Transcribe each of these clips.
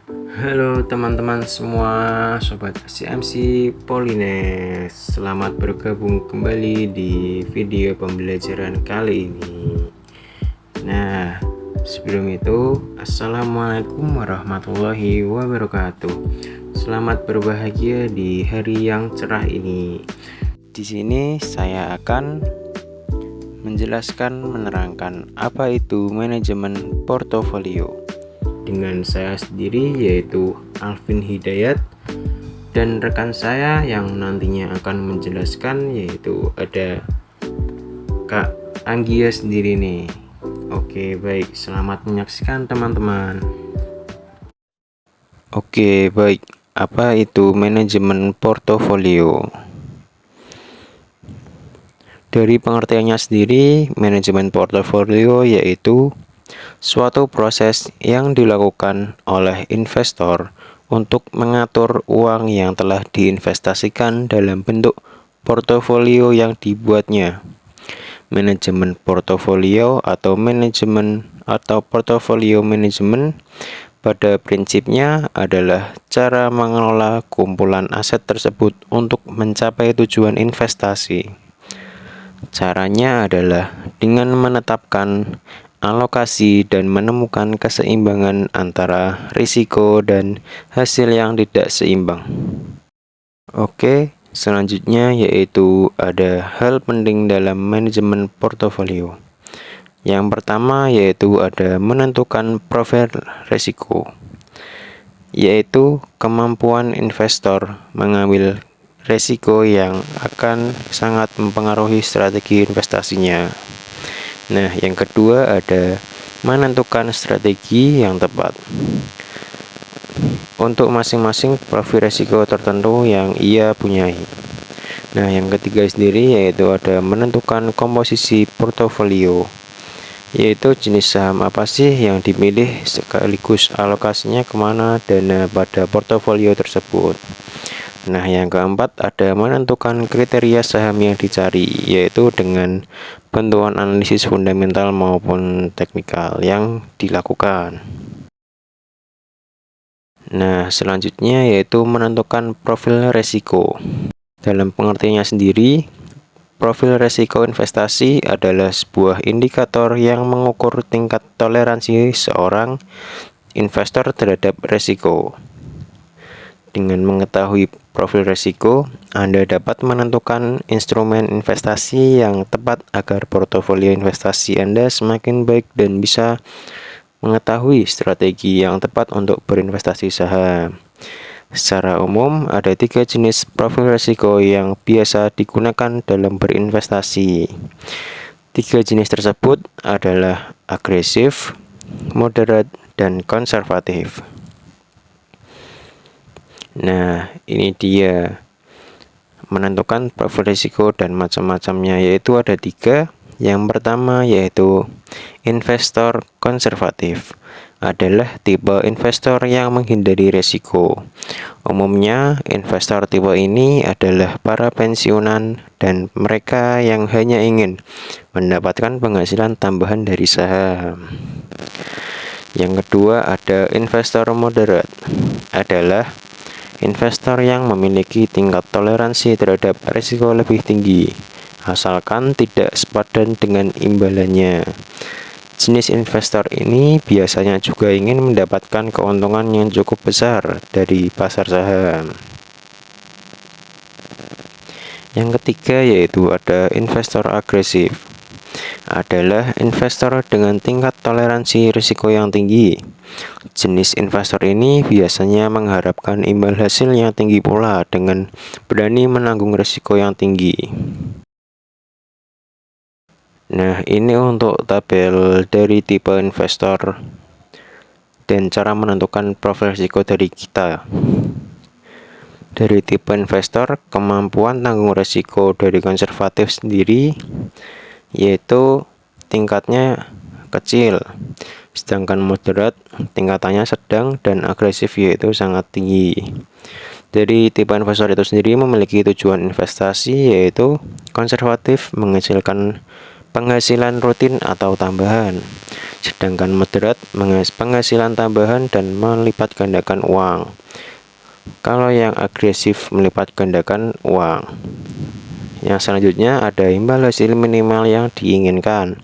Halo teman-teman semua, sobat CMC Polines. Selamat bergabung kembali di video pembelajaran kali ini. Nah, sebelum itu, Assalamualaikum warahmatullahi wabarakatuh. Selamat berbahagia di hari yang cerah ini. Di sini saya akan menerangkan apa itu manajemen portofolio dengan saya sendiri, yaitu Alvin Hidayat, dan rekan saya yang nantinya akan menjelaskan yaitu ada Kak Anggia sendiri nih. Oke, baik, selamat menyaksikan teman-teman. Oke, baik, apa itu manajemen portofolio? Dari pengertiannya sendiri, manajemen portofolio yaitu suatu proses yang dilakukan oleh investor untuk mengatur uang yang telah diinvestasikan dalam bentuk portofolio yang dibuatnya. Manajemen portofolio atau portofolio manajemen pada prinsipnya adalah cara mengelola kumpulan aset tersebut untuk mencapai tujuan investasi. Caranya adalah dengan menetapkan alokasi dan menemukan keseimbangan antara risiko dan hasil yang tidak seimbang. Oke, selanjutnya yaitu ada hal penting dalam manajemen portofolio. Yang pertama yaitu ada menentukan profil risiko, yaitu kemampuan investor mengambil risiko yang akan sangat mempengaruhi strategi investasinya. Nah, yang kedua ada menentukan strategi yang tepat untuk masing-masing profil risiko tertentu yang ia punyai. Nah, yang ketiga sendiri yaitu ada menentukan komposisi portofolio, yaitu jenis saham apa sih yang dipilih sekaligus alokasinya kemana dana pada portofolio tersebut. Nah, yang keempat ada menentukan kriteria saham yang dicari, yaitu dengan bantuan analisis fundamental maupun teknikal yang dilakukan. Nah, selanjutnya yaitu menentukan profil risiko. Dalam pengertiannya sendiri, profil risiko investasi adalah sebuah indikator yang mengukur tingkat toleransi seorang investor terhadap risiko. Dengan mengetahui profil risiko, Anda dapat menentukan instrumen investasi yang tepat agar portofolio investasi Anda semakin baik dan bisa mengetahui strategi yang tepat untuk berinvestasi saham. Secara umum, ada 3 jenis profil risiko yang biasa digunakan dalam berinvestasi. 3 jenis tersebut adalah agresif, moderat, dan konservatif. Nah, ini dia menentukan profil risiko dan macam-macamnya, yaitu ada 3. Yang pertama yaitu investor konservatif, adalah tipe investor yang menghindari risiko. Umumnya, investor tipe ini adalah para pensiunan dan mereka yang hanya ingin mendapatkan penghasilan tambahan dari saham. Yang kedua ada investor moderat, adalah investor yang memiliki tingkat toleransi terhadap risiko lebih tinggi, asalkan tidak sepadan dengan imbalannya. Jenis investor ini biasanya juga ingin mendapatkan keuntungan yang cukup besar dari pasar saham. Yang ketiga yaitu ada investor agresif, adalah investor dengan tingkat toleransi risiko yang tinggi. Jenis investor ini biasanya mengharapkan imbal hasil yang tinggi pula dengan berani menanggung risiko yang tinggi. Nah, ini untuk tabel dari tipe investor dan cara menentukan profil risiko dari kita. Dari tipe investor, kemampuan tanggung risiko dari konservatif sendiri yaitu tingkatnya kecil, sedangkan moderat tingkatannya sedang, dan agresif yaitu sangat tinggi. Dari tipe investor itu sendiri memiliki tujuan investasi yaitu konservatif, menghasilkan penghasilan rutin atau tambahan. Sedangkan moderat penghasilan tambahan dan melipat gandakan uang. Kalau yang agresif melipat gandakan uang. Yang selanjutnya ada imbal hasil minimal yang diinginkan.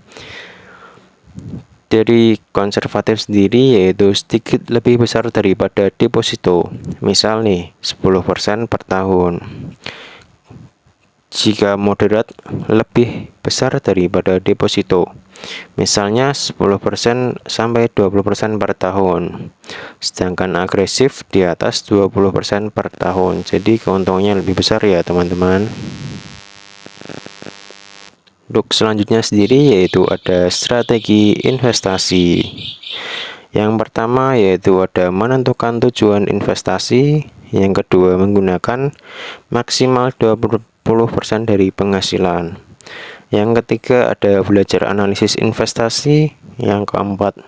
Dari konservatif sendiri yaitu sedikit lebih besar daripada deposito. Misal nih 10% per tahun. Jika moderat lebih besar daripada deposito. Misalnya 10% sampai 20% per tahun. Sedangkan agresif di atas 20% per tahun. Jadi keuntungannya lebih besar ya teman-teman. Untuk selanjutnya sendiri yaitu ada strategi investasi. Yang pertama yaitu ada menentukan tujuan investasi. Yang kedua menggunakan maksimal 20% dari penghasilan. Yang ketiga ada belajar analisis investasi. Yang keempat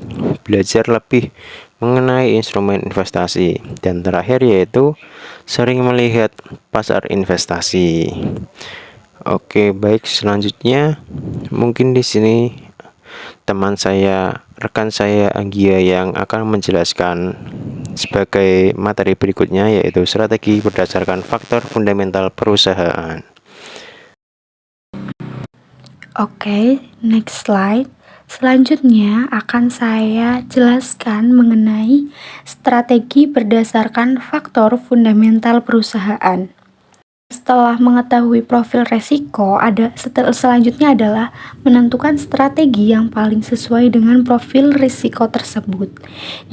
belajar lebih mengenai instrumen investasi. Dan terakhir yaitu sering melihat pasar investasi. Oke, baik, selanjutnya mungkin di sini rekan saya Anggia yang akan menjelaskan sebagai materi berikutnya yaitu strategi berdasarkan faktor fundamental perusahaan. Oke, next slide. Selanjutnya akan saya jelaskan mengenai strategi berdasarkan faktor fundamental perusahaan. Setelah mengetahui profil resiko, selanjutnya adalah menentukan strategi yang paling sesuai dengan profil risiko tersebut.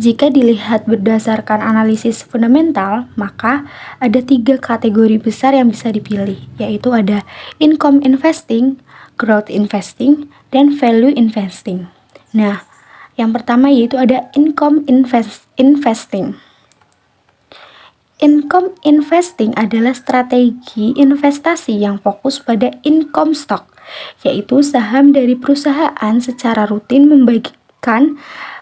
Jika dilihat berdasarkan analisis fundamental, maka ada 3 kategori besar yang bisa dipilih, yaitu ada income investing, growth investing, dan value investing. Nah, yang pertama yaitu ada income investing. Income investing adalah strategi investasi yang fokus pada income stock, yaitu saham dari perusahaan secara rutin membagikan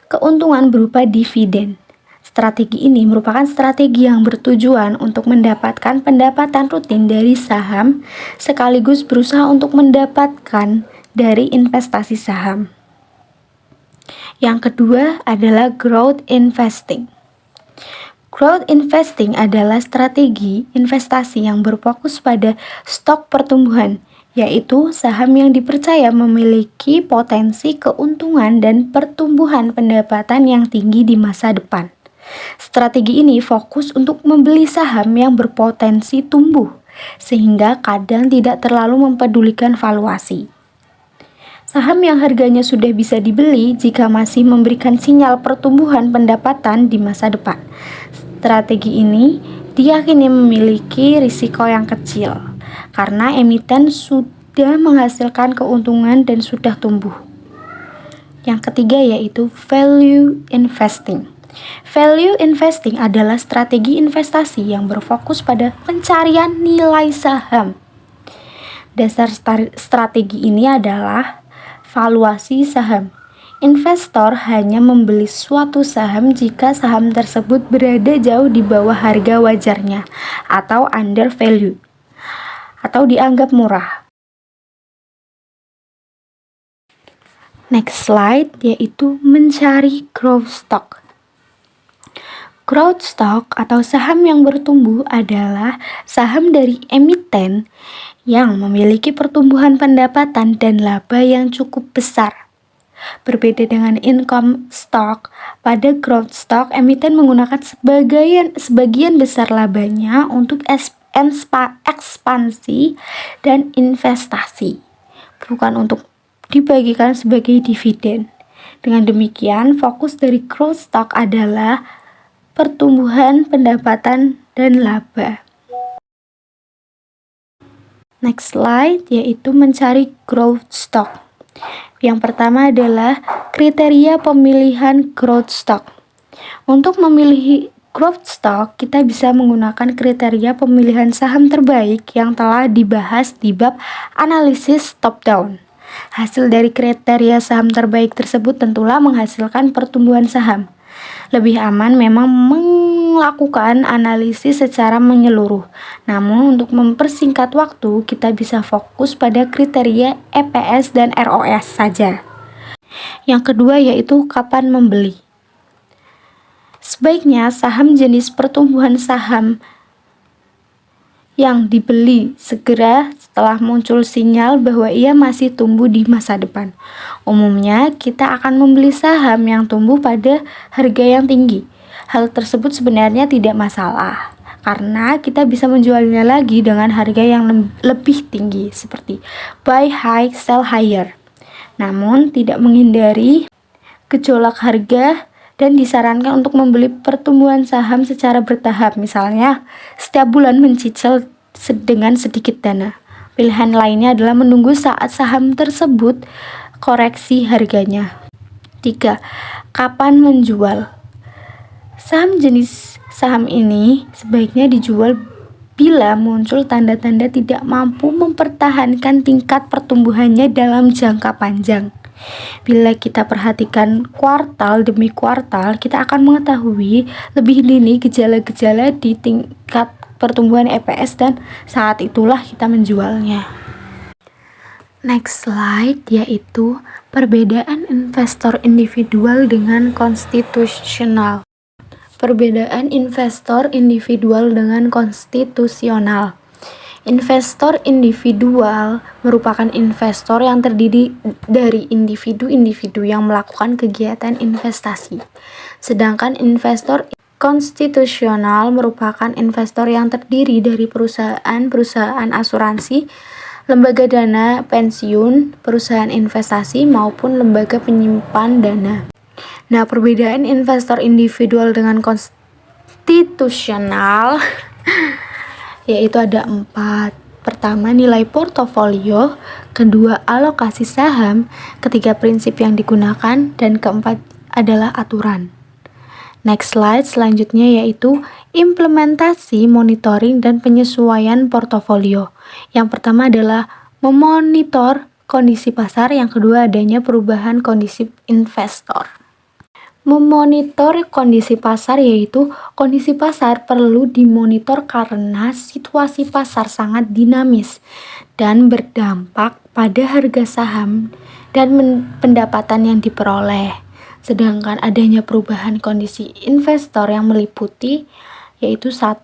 keuntungan berupa dividen. Strategi ini merupakan strategi yang bertujuan untuk mendapatkan pendapatan rutin dari saham sekaligus berusaha untuk mendapatkan dari investasi saham. Yang kedua adalah growth investing. Growth investing adalah strategi investasi yang berfokus pada stok pertumbuhan, yaitu saham yang dipercaya memiliki potensi keuntungan dan pertumbuhan pendapatan yang tinggi di masa depan. Strategi ini fokus untuk membeli saham yang berpotensi tumbuh, sehingga kadang tidak terlalu mempedulikan valuasi. Saham yang harganya sudah bisa dibeli jika masih memberikan sinyal pertumbuhan pendapatan di masa depan. Strategi ini diyakini memiliki risiko yang kecil karena emiten sudah menghasilkan keuntungan dan sudah tumbuh. Yang ketiga yaitu value investing. Value investing adalah strategi investasi yang berfokus pada pencarian nilai saham. Dasar strategi ini adalah valuasi saham. Investor hanya membeli suatu saham jika saham tersebut berada jauh di bawah harga wajarnya atau under value atau dianggap murah. Next slide yaitu mencari growth stock. Growth stock atau saham yang bertumbuh adalah saham dari emiten yang memiliki pertumbuhan pendapatan dan laba yang cukup besar. Berbeda dengan income stock, pada growth stock emiten menggunakan sebagian besar labanya untuk ekspansi dan investasi, bukan untuk dibagikan sebagai dividen. Dengan demikian, fokus dari growth stock adalah pertumbuhan pendapatan dan laba. Next slide yaitu mencari growth stock. Yang pertama adalah kriteria pemilihan growth stock. Untuk memilih growth stock, kita bisa menggunakan kriteria pemilihan saham terbaik yang telah dibahas di bab analisis top down. Hasil dari kriteria saham terbaik tersebut tentulah menghasilkan pertumbuhan saham. Lebih aman memang melakukan analisis secara menyeluruh. Namun untuk mempersingkat waktu, kita bisa fokus pada kriteria EPS dan ROS saja. Yang kedua yaitu kapan membeli. Sebaiknya saham jenis pertumbuhan saham yang dibeli segera setelah muncul sinyal bahwa ia masih tumbuh di masa depan. Umumnya, kita akan membeli saham yang tumbuh pada harga yang tinggi. Hal tersebut sebenarnya tidak masalah, karena kita bisa menjualnya lagi dengan harga yang lebih tinggi, seperti buy high, sell higher. Namun, tidak menghindari gejolak harga dan disarankan untuk membeli pertumbuhan saham secara bertahap, misalnya setiap bulan mencicil dengan sedikit dana. Pilihan lainnya adalah menunggu saat saham tersebut koreksi harganya. 3. Kapan menjual? Saham jenis saham ini sebaiknya dijual bila muncul tanda-tanda tidak mampu mempertahankan tingkat pertumbuhannya dalam jangka panjang. Bila kita perhatikan kuartal demi kuartal, kita akan mengetahui lebih dini gejala-gejala di tingkat pertumbuhan EPS dan saat itulah kita menjualnya. Next slide yaitu perbedaan investor individual dengan konstitusional. Perbedaan investor individual dengan konstitusional. Investor individual merupakan investor yang terdiri dari individu-individu yang melakukan kegiatan investasi. Sedangkan investor konstitusional merupakan investor yang terdiri dari perusahaan asuransi, lembaga dana pensiun, perusahaan investasi, maupun lembaga penyimpan dana. Nah, perbedaan investor individual dengan konstitusional yaitu ada 4. Pertama, nilai portofolio. Kedua, alokasi saham. Ketiga, prinsip yang digunakan. Dan keempat adalah aturan. Next slide selanjutnya yaitu implementasi, monitoring, dan penyesuaian portofolio. Yang pertama adalah memonitor kondisi pasar. Yang kedua, adanya perubahan kondisi investor. Memonitor kondisi pasar yaitu kondisi pasar perlu dimonitor karena situasi pasar sangat dinamis dan berdampak pada harga saham dan pendapatan yang diperoleh. Sedangkan adanya perubahan kondisi investor yang meliputi yaitu 1.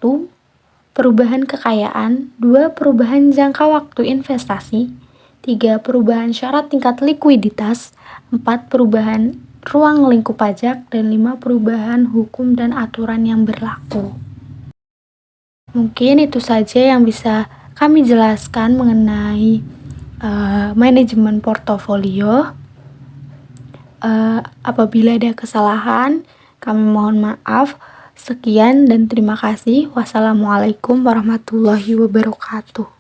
Perubahan kekayaan, 2. Perubahan jangka waktu investasi, 3. Perubahan syarat tingkat likuiditas, 4. Perubahan ruang lingkup pajak, dan 5. Perubahan hukum dan aturan yang berlaku. Mungkin itu saja yang bisa kami jelaskan mengenai manajemen portofolio. Apabila ada kesalahan, kami mohon maaf. Sekian dan terima kasih. Wassalamualaikum warahmatullahi wabarakatuh.